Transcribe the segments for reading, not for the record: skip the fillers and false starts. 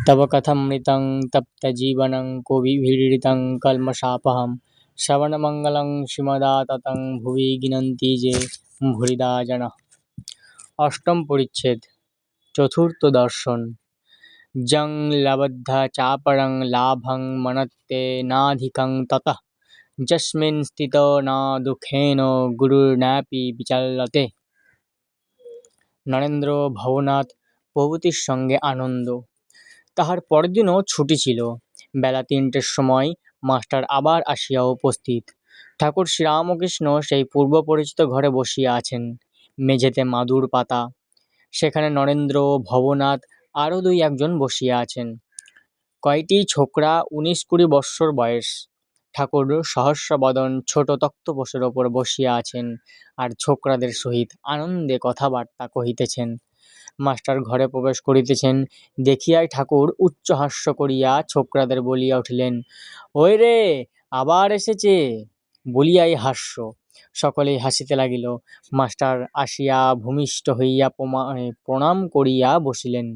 तव कथमृतं तप्तजीवनं कविभिरीडितं कल्मषापहं श्रवणमङ्गलं श्रीमदाततं भुवि गिनन्ति जे ভুরিদা জানা। অষ্টম পরিচ্ছেদ, চতুর্থ দর্শন। জং লবদ্ধ চাপরং লাভং মনত্তে নাধিকং ততঃ যস্মিন স্থিত না দুঃখেন গুরুর্নাপি বিচলতে। নরেন্দ্র, ভবনাথ প্রভৃতির সঙ্গে আনন্দ। তাহার পরদিনও ছুটি ছিল। বেলা ৩টের সময় মাস্টার আবার আসিয়া উপস্থিত। ঠাকুর শ্রীরামকৃষ্ণ সেই পূর্ব পরিচিত ঘরে বসিয়া আছেন। মেঝেতে মাদুর পাতা। সেখানে নরেন্দ্র, ভবনাথ আরও ২-১ জন বসিয়া আছেন। কয়টি ছোকরা ১৯-২০ বৎসর বয়স। ঠাকুর সহস্রবদন ছোট তক্তপোশের ওপর বসিয়া আছেন, আর ছোকরাদের সহিত আনন্দে কথাবার্তা কহিতেছেন। মাস্টার ঘরে প্রবেশ করিতেছেন দেখিয়াই ঠাকুর উচ্চহাস্য করিয়া ছোকরাদের বলিয়া উঠিলেন, ওই রে, আবার এসেছে বলিয়াই হাস্য। সকলেই হাসিতে লাগিল। মাস্টার আসিয়া ভূমিষ্ঠ হইয়া প্রণাম করিয়া বসিলেন।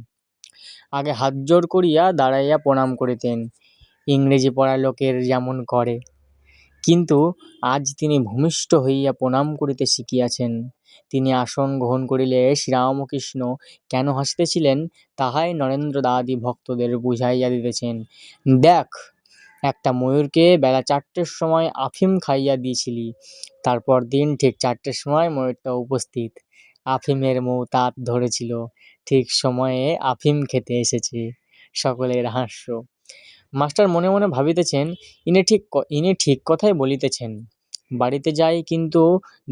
আগে হাতজোড় করিয়া দাঁড়াইয়া প্রণাম করিতেন, ইংরেজি পড়া লোকের যেমন করে। কিন্তু আজ তিনি ভূমিষ্ঠ হইয়া প্রণাম করিতে শিখিয়াছেন। তিনি আসন গ্রহণ করিলে শ্রীরামকৃষ্ণ কেন হাসিতেছিলেন তাহাই নরেন্দ্রদাদি ভক্তদের বুঝাইয়া দিতেছেন। দেখ, একটা ময়ূরকে বেলা ৪টের সময় আফিম খাইয়া দিয়েছিলি, তারপর দিন ঠিক ৪টের সময় ময়ূরটা উপস্থিত। আফিমের মৌতাত ধরেছিল, ঠিক সময়ে আফিম খেতে এসেছে। সকলের হাস্য। মাস্টার মনে মনে ভাবিতেছেন, ইনি ঠিক কথাই বলিতেছেন। বাড়িতে যাই, কিন্তু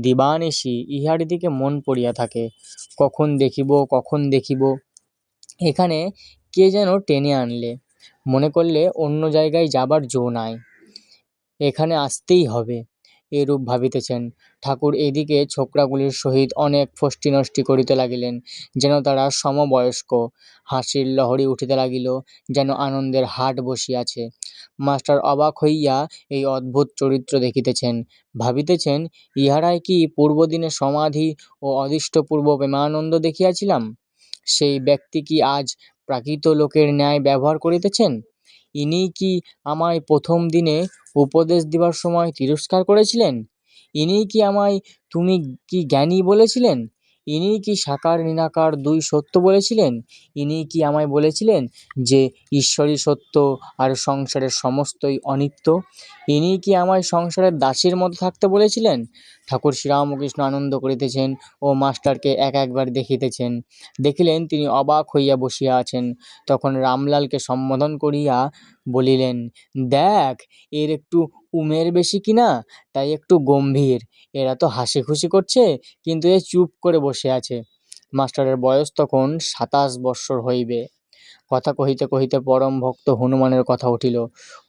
দিবানিশি ইহার দিকে মন পড়িয়া থাকে। কখন দেখিব। এখানে কে যেন টেনে আনলে, মনে করলে অন্য জায়গায় যাবার জো নাই, এখানে আসতেই হবে, এরূপ ভাবিতেছেন। ঠাকুর এদিকে ছোকরাগুলির সহিত অনেক ফষ্টিনষ্টি করিতে লাগিলেন, যেন তারা সমবয়স্ক। হাসির লহরী উঠিতে লাগিল, যেন আনন্দের হাট বসিয়াছে। মাস্টার অবাক হইয়া এই অদ্ভুত চরিত্র দেখিতেছেন। ভাবিতেছেন, ইহারাই কি পূর্বদিনে সমাধি ও অদৃষ্টপূর্ব প্রেমানন্দ দেখিয়াছিলাম? সেই ব্যক্তি কি আজ প্রাকৃত লোকের ন্যায় ব্যবহার করিতেছেন? ইনিই কি আমায় প্রথম দিনে উপদেশ দিবার সময় তিরস্কার করেছিলেন? ইনিই কি আমায় তুমি কি জ্ঞানী বলেছিলেন? ইনিই কি সাকার নিরাকার দুই সত্য বলেছিলেন? ইনিই কি আমায় বলেছিলেন যে ঈশ্বরই সত্য আর সংসারের সমস্তই অনিত্য? ইনিই কি আমায় সংসারের দাসীর মতো থাকতে বলেছিলেন? ঠাকুর শ্রীরামকৃষ্ণ আনন্দ করিতেছেন ও মাস্টারকে একবার দেখিতেছেন। দেখিলেন তিনি অবাক হইয়া বসিয়া আছেন। তখন রামলালকে সম্বোধন করিয়া বলিলেন, দেখ, এর একটু উমের বেশি কিনা, তাই একটু গম্ভীর। এরা তো হাসি খুশি করছে, কিন্তু এ চুপ করে বসে আছে। মাস্টারের বয়স তখন ২৭ বৎসর হইবে। কথা কহিতে কহিতে পরম ভক্ত হনুমানের কথা উঠিল।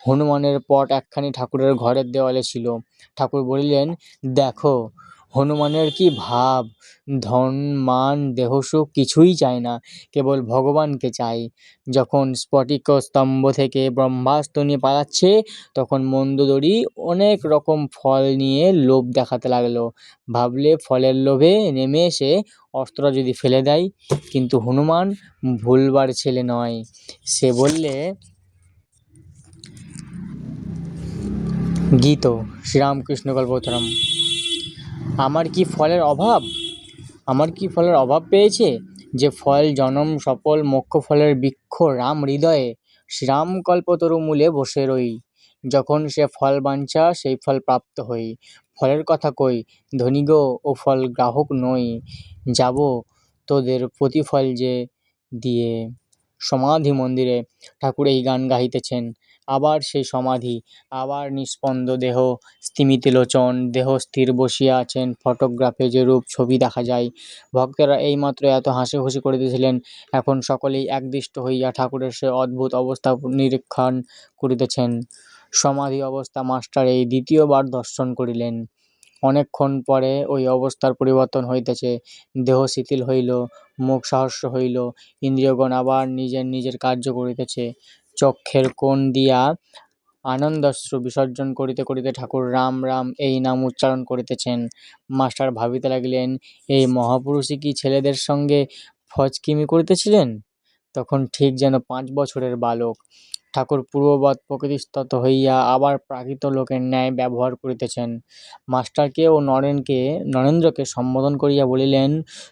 হনুমানের পট একখানি ঠাকুরের ঘরের দেওয়ালে ছিল। ঠাকুর বলিলেন, দেখো, হনুমানের কি ভাব! ধন মান দেহসুখ কিছুই চায় না, কেবল ভগবানকে চাই। যখন স্ফটিক স্তম্ভ থেকে ব্রহ্মাস্ত্র নিয়ে পালাচ্ছে, তখন মন্দোদরি অনেক রকম ফল নিয়ে লোভ দেখাতে লাগলো। ভাবলে ফলের লোভে নেমে এসে অস্ত্রটা যদি ফেলে দেয়, কিন্তু হনুমান ভুলবার ছেলে নয়। সে বললে, গীত শ্রীরামকৃষ্ণ কল্পতরম, আমার কি ফলের অভাব পেয়েছে, যে ফল জনম সফল মোক্ষ ফলের বৃক্ষ রাম হৃদয়ে শ্রীরাম কল্পতরু মূলে বসে রই। যখন সে ফল বাঞ্ছা, সেই ফল প্রাপ্ত হই। ফলের কথা কই, ধনী গো, ও ফল গ্রাহক নই, যাব তোদের প্রতিফল যে দিয়ে। সমাধি মন্দিরে ঠাকুর এই গান গাহিতেছেন। আবার সেই সমাধি, আবার নিস্পন্দ দেহ, স্তিমিত লোচন, দেহ স্থির বসিয়া আছেন। ফটোগ্রাফে যেরূপ ছবি দেখা যায়। ভক্তেরা এইমাত্র এত হাসিখুশি করিতেছিলেন, এখন সকলেই একদৃষ্ট হইয়া ঠাকুরের সে অদ্ভুত অবস্থা নিরীক্ষণ করিতেছেন। সমাধি অবস্থা মাস্টার এই দ্বিতীয়বার দর্শন করিলেন। অনেকক্ষণ পরে ওই অবস্থার পরিবর্তন হইতেছে। দেহ শিথিল হইল, মুখ সহস্র হইল, ইন্দ্রিয়গণ আবার নিজের নিজের কার্য করিতেছে। চক্ষের কোণ দিয়া আনন্দাশ্রু বিসর্জন করিতে করিতে ঠাকুর রাম রাম এই নাম উচ্চারণ করিতেছেন। মাস্টার ভাবিতে লাগিলেন, এই মহাপুরুষই কি ছেলেদের সঙ্গে ফজকিমি করিতেছিলেন? তখন ঠিক যেন 5 বছরের বালক। ঠাকুর পূর্ববৎ প্রকৃতিস্তত হইয়া আবার প্রাকৃত লোকের ন্যায় ব্যবহার করিতেছেন। মাস্টারকে ও নরেন্দ্রকে সম্বোধন করিয়া বলিলেন,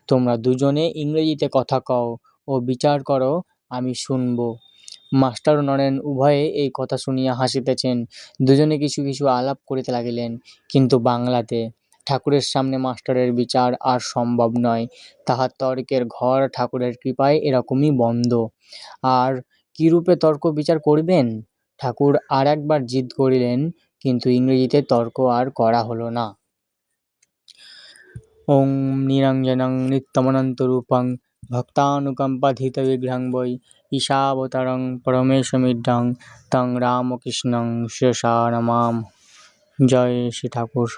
তোমরা দুজনে ইংরেজিতে কথা কও ও বিচার করো, আমি শুনব। মাস্টার ও নরেন উভয়ে এই কথা শুনিয়া হাসিতেছেন। দুজনে কিছু কিছু আলাপ করিতে লাগিলেন, কিন্তু বাংলাতে। ঠাকুরের সামনে মাস্টারের বিচার আর সম্ভব নয়। তাহার তর্কের ঘর ঠাকুরের কৃপায় এরকমই বন্ধ। আর কিরূপে তর্ক বিচার করিবেন? ঠাকুর আর একবার জিদ করিলেন, কিন্তু ইংরেজিতে তর্ক আর করা হলো না। ওং নিরঞ্জনং নিত্যমনন্তরূপং ভক্তানুকম্পাধীতবিগ্রহং বৈ ঈশাবতারং পরমেশমিড্ডং তং রামকৃষ্ণং শিরসা নমামঃ। জয় শ্রী ঠাকুর।